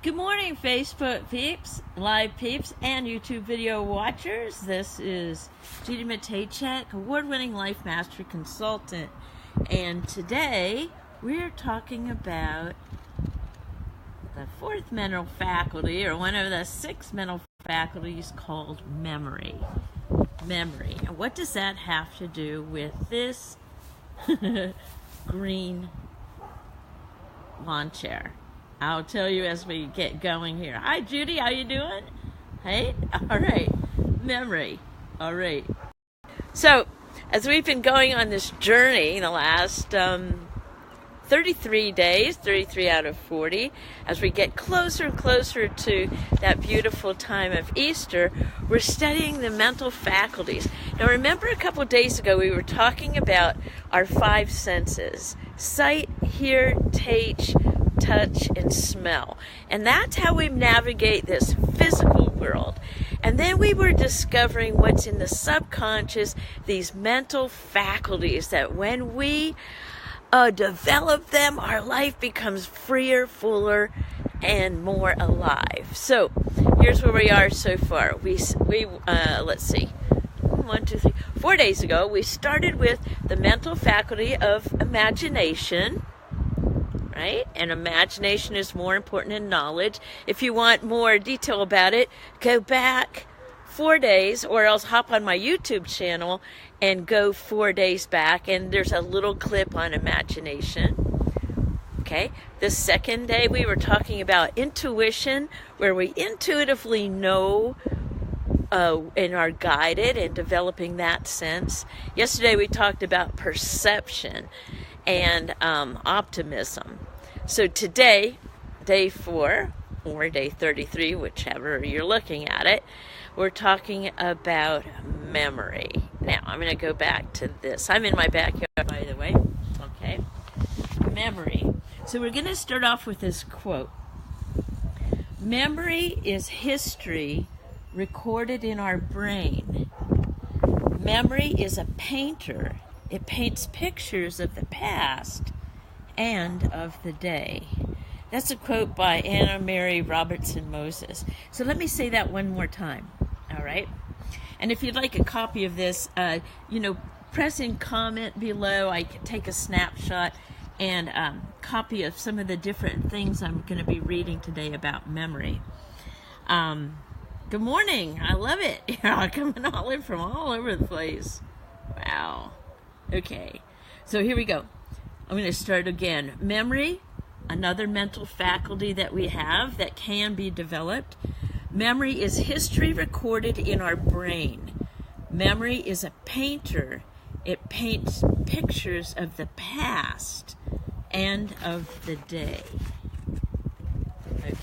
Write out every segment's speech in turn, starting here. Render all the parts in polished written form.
Good morning, Facebook peeps, live peeps, and YouTube video watchers. This is Judy Matejczyk, award-winning life mastery consultant, and today we're talking about the fourth mental faculty, or one of the 6 mental faculties, called memory. Memory. And what does that have to do with this green lawn chair? I'll tell you as we get going here. Hi, Judy. How you doing? Hey? All right. Memory. All right. So, as we've been going on this journey the last 33 days, 33 out of 40, as we get closer and closer to that beautiful time of Easter, we're studying the mental faculties. Now, remember a couple days ago we were talking about our 5 senses: sight, hear, taste, touch, and smell. And that's how we navigate this physical world. And then we were discovering what's in the subconscious, these mental faculties that when we develop them, our life becomes freer, fuller, and more alive. So here's where we are so far. We let's see, 4 days ago, we started with the mental faculty of imagination. Right? And imagination is more important than knowledge. If you want more detail about it, go back 4 days, or else hop on my YouTube channel and go 4 days back, and there's a little clip on imagination. Okay? The second day we were talking about intuition, where we intuitively know and are guided in developing that sense. Yesterday we talked about perception and optimism. So today, day 4, or day 33, whichever you're looking at it, we're talking about memory. Now, I'm going to go back to this. I'm in my backyard, by the way. Okay. Memory. So we're going to start off with this quote. Memory is history recorded in our brain. Memory is a painter. It paints pictures of the past and of the day. That's a quote by Anna Mary Robertson Moses. So let me say that one more time. All right? And if you'd like a copy of this, press in comment below. I can take a snapshot and copy of some of the different things I'm going to be reading today about memory. Good morning. I love it. Coming all in from all over the place. Wow. Okay, so here we go. I'm going to start again. Memory, another mental faculty that we have that can be developed. Memory is history recorded in our brain. Memory is a painter. It paints pictures of the past and of the day. Okay,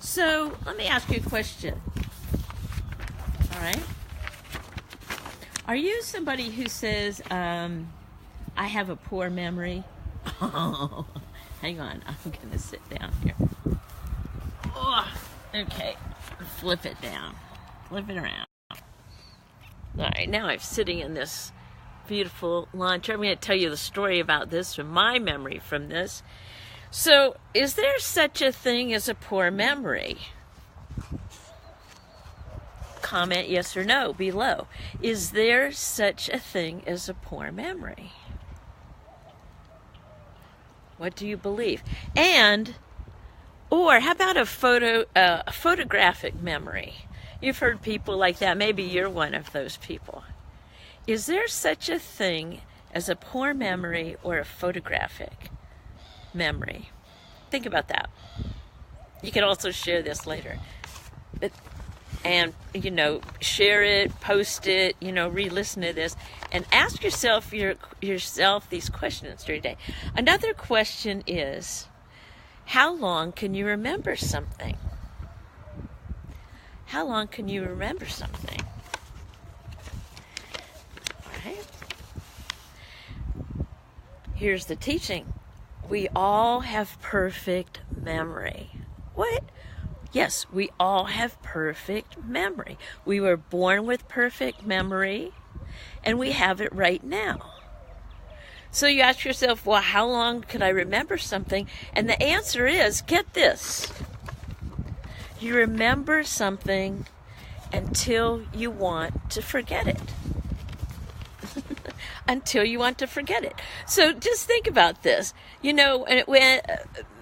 so let me ask you a question. All right? Are you somebody who says, I have a poor memory? Oh, hang on. I'm going to sit down here. Oh, okay. Flip it down. Flip it around. All right, now I'm sitting in this beautiful lawn chair. I'm going to tell you the story about this from my memory from this. So, is there such a thing as a poor memory? Comment yes or no below. Is there such a thing as a poor memory? What do you believe? Or how about a photographic memory? You've heard people like that. Maybe you're one of those people. Is there such a thing as a poor memory or a photographic memory? Think about that. You can also share this later. And share it, post it, re-listen to this, and ask yourself these questions during the day. Another question is, how long can you remember something? How long can you remember something? All right. Here's the teaching. We all have perfect memory. What? Yes, we all have perfect memory. We were born with perfect memory, and we have it right now. So you ask yourself, well, how long could I remember something? And the answer is, get this, You remember something until you want to forget it. Until you want to forget it. So just think about this. When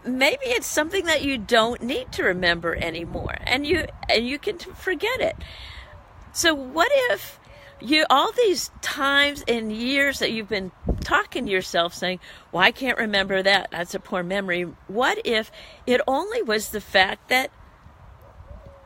maybe it's something that you don't need to remember anymore, and you can forget it. So what if all these times and years that you've been talking to yourself saying, well, I can't remember that, that's a poor memory. What if it only was the fact that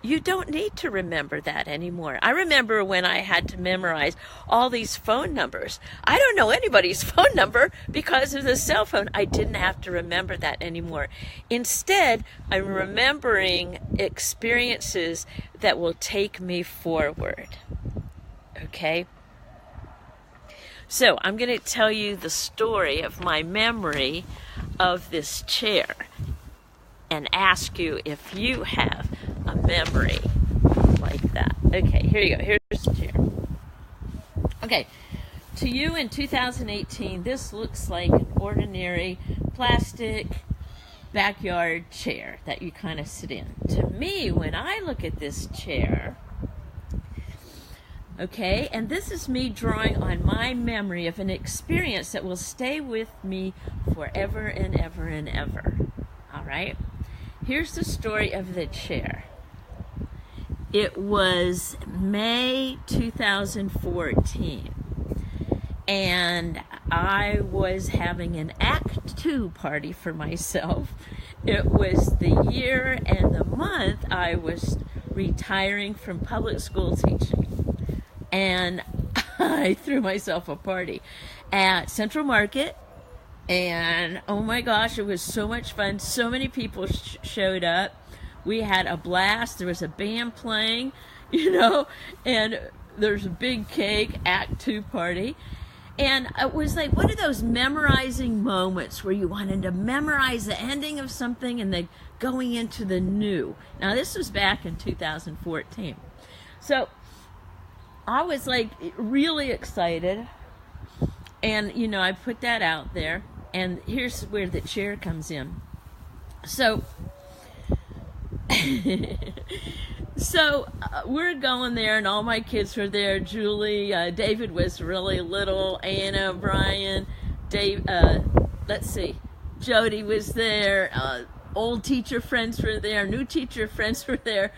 you don't need to remember that anymore? I remember when I had to memorize all these phone numbers. I don't know anybody's phone number because of the cell phone. I didn't have to remember that anymore. Instead, I'm remembering experiences that will take me forward. Okay? So I'm going to tell you the story of my memory of this chair and ask you if you have a memory like that. Okay, here you go. Here's the chair. Okay, to you in 2018, this looks like an ordinary plastic backyard chair that you kind of sit in. To me, when I look at this chair, okay, and this is me drawing on my memory of an experience that will stay with me forever and ever and ever. All right? Here's the story of the chair. It was May 2014, and I was having an Act 2 party for myself. It was the year and the month I was retiring from public school teaching, and I threw myself a party at Central Market. And oh my gosh, it was so much fun. So many people showed up. We had a blast. There was a band playing, and there's a big cake, Act 2 party. And it was like one of those memorizing moments where you wanted to memorize the ending of something and then going into the new. Now, this was back in 2014. So I was like really excited. And, I put that out there. And here's where the chair comes in. So, we're going there, and all my kids were there. Julie, David was really little. Anna, Brian, Dave. Jody was there. Old teacher friends were there. New teacher friends were there.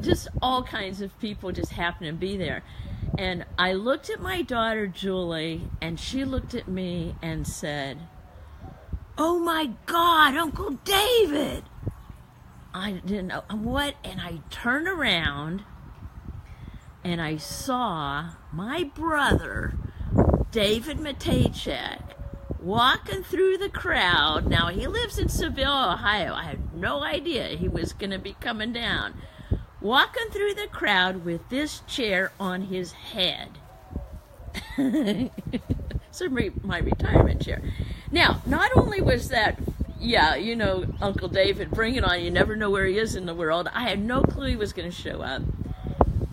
Just all kinds of people just happened to be there. And I looked at my daughter, Julie, and she looked at me and said, "Oh my God, Uncle David!" I didn't know what, and I turned around and I saw my brother, David Matejczyk, walking through the crowd. Now, he lives in Seville, Ohio. I had no idea he was going to be coming down. Walking through the crowd with this chair on his head. So my retirement chair. Now, not only was that, Uncle David, bring it on, you never know where he is in the world. I had no clue he was going to show up.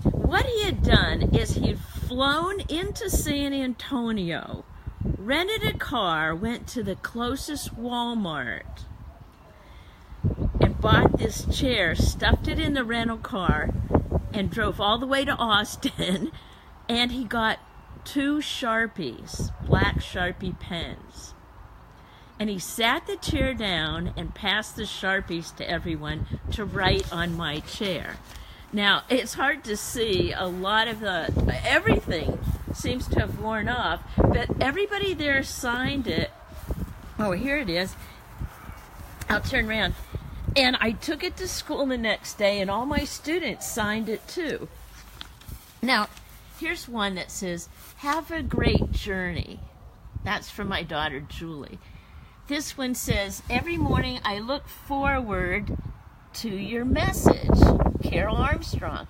What he had done is he'd flown into San Antonio, rented a car, went to the closest Walmart, and bought this chair, stuffed it in the rental car, and drove all the way to Austin, and he got 2 Sharpies, black Sharpie pens. And he sat the chair down and passed the Sharpies to everyone to write on my chair. Now, it's hard to see. A lot of everything seems to have worn off, but everybody there signed it. Oh, here it is. I'll turn around. And I took it to school the next day, and all my students signed it too. Now, here's one that says, "Have a great journey." That's from my daughter, Julie. This one says, "Every morning I look forward to your message." Carol Armstrong.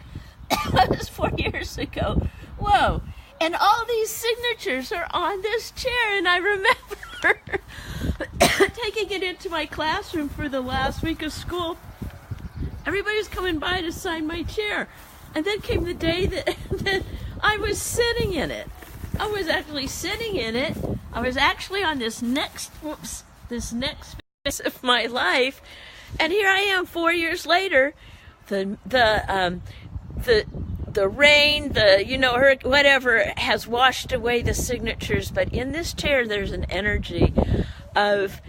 That was 4 years ago. Whoa. And all these signatures are on this chair, and I remember taking it into my classroom for the last week of school. Everybody was coming by to sign my chair. And then came the day that I was sitting in it. I was actually sitting in it. I was actually on this next phase of my life. And here I am 4 years later the rain, whatever has washed away the signatures, but in this chair there's an energy of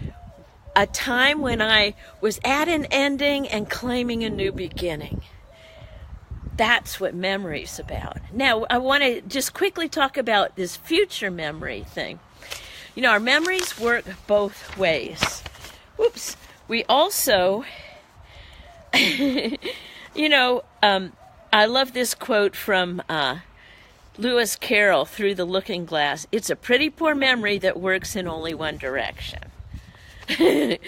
a time when I was at an ending and claiming a new beginning. That's what memory's about. Now, I want to just quickly talk about this future memory thing. Our memories work both ways. Whoops. We also, I love this quote from Lewis Carroll, Through the Looking Glass. It's a pretty poor memory that works in only one direction. In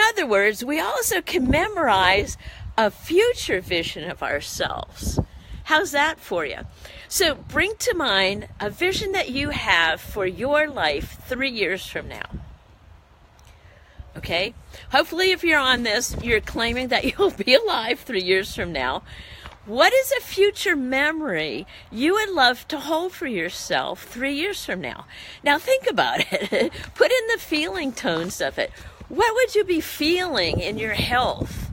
other words, we also can memorize a future vision of ourselves. How's that for you? So bring to mind a vision that you have for your life 3 years from now. Okay? Hopefully if you're on this, you're claiming that you'll be alive 3 years from now. What is a future memory you would love to hold for yourself 3 years from now? Now think about it. Put in the feeling tones of it. What would you be feeling in your health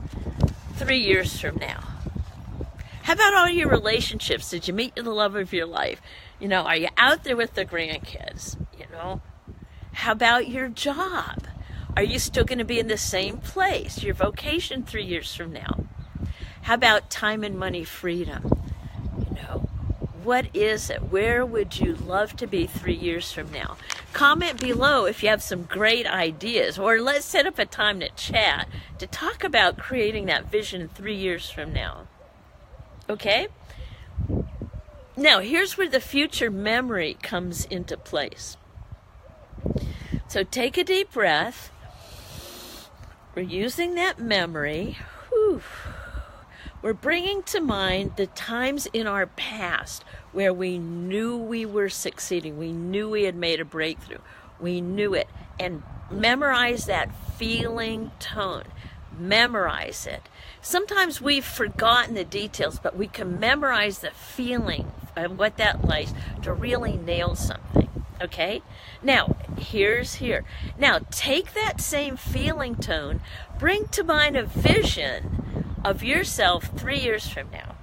3 years from now? How about all your relationships? Did you meet the love of your life? Are you out there with the grandkids? How about your job? Are you still going to be in the same place? Your vocation 3 years from now? How about time and money freedom? What is it? Where would you love to be 3 years from now? Comment below if you have some great ideas, or let's set up a time to chat to talk about creating that vision 3 years from now. Okay? Now, here's where the future memory comes into place. So take a deep breath. We're using that memory. Whew. We're bringing to mind the times in our past where we knew we were succeeding. We knew we had made a breakthrough. We knew it. And memorize that feeling tone. Memorize it. Sometimes we've forgotten the details, but we can memorize the feeling of what that likes to really nail something. Okay? Now, here. Now, take that same feeling tone, bring to mind a vision of yourself 3 years from now.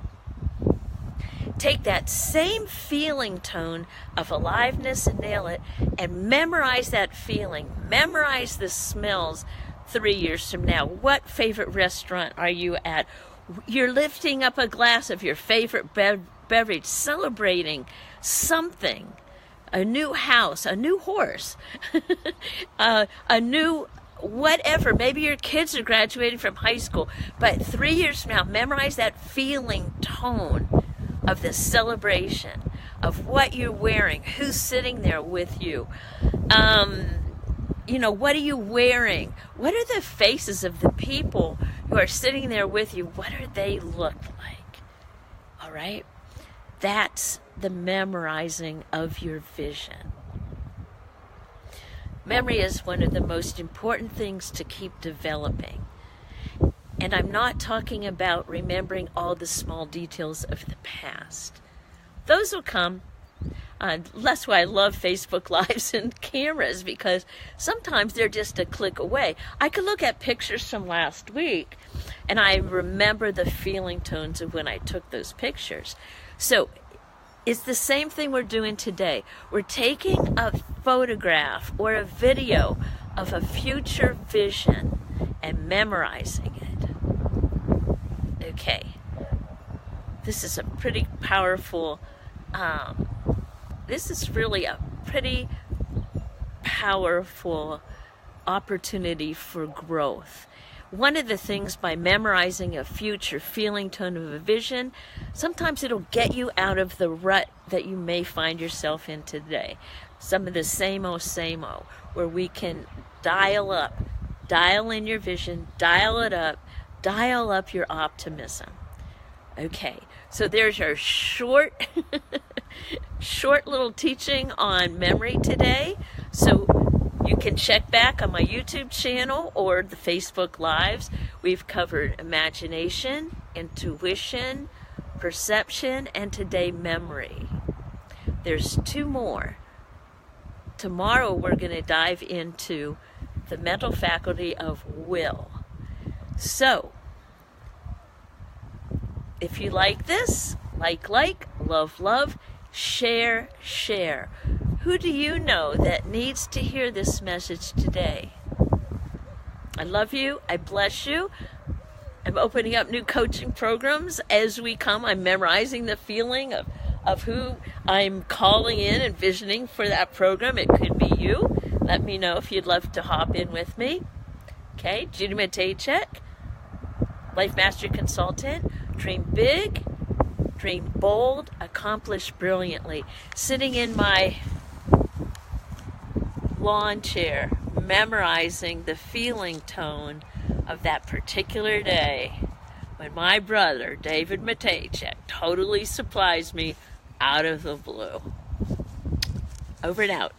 Take that same feeling tone of aliveness and nail it, and memorize that feeling. Memorize the smells 3 years from now. What favorite restaurant are you at? You're lifting up a glass of your favorite beverage, celebrating something. A new house, a new horse, a new whatever. Maybe your kids are graduating from high school, but 3 years from now, memorize that feeling tone of the celebration, of what you're wearing, who's sitting there with you. What are you wearing? What are the faces of the people who are sitting there with you? What do they look like? All right? That's the memorizing of your vision. Memory is one of the most important things to keep developing. And I'm not talking about remembering all the small details of the past. Those will come. That's why I love Facebook Lives and cameras, because sometimes they're just a click away. I could look at pictures from last week, and I remember the feeling tones of when I took those pictures. So it's the same thing we're doing today. We're taking a photograph or a video of a future vision and memorizing it. Okay. This is a pretty powerful, this is really a pretty powerful opportunity for growth. One of the things by memorizing a future feeling tone of a vision, sometimes it'll get you out of the rut that you may find yourself in today. Some of the same old, where we can dial in your vision, dial it up, dial up your optimism. Okay, so there's our short little teaching on memory today. So you can check back on my YouTube channel or the Facebook Lives. We've covered imagination, intuition, perception, and today memory. There's 2 more. Tomorrow we're going to dive into the mental faculty of will. So, If you like this, like, love, share. Who do you know that needs to hear this message today? I love you. I bless you. I'm opening up new coaching programs as we come. I'm memorizing the feeling of who I'm calling in and visioning for that program. It could be you. Let me know if you'd love to hop in with me. Okay, Judy Matejczyk, Life Mastery Consultant. Dream big, dream bold, accomplish brilliantly. Sitting in my lawn chair, memorizing the feeling tone of that particular day when my brother, David Matejczyk, totally surprised me out of the blue. Over and out.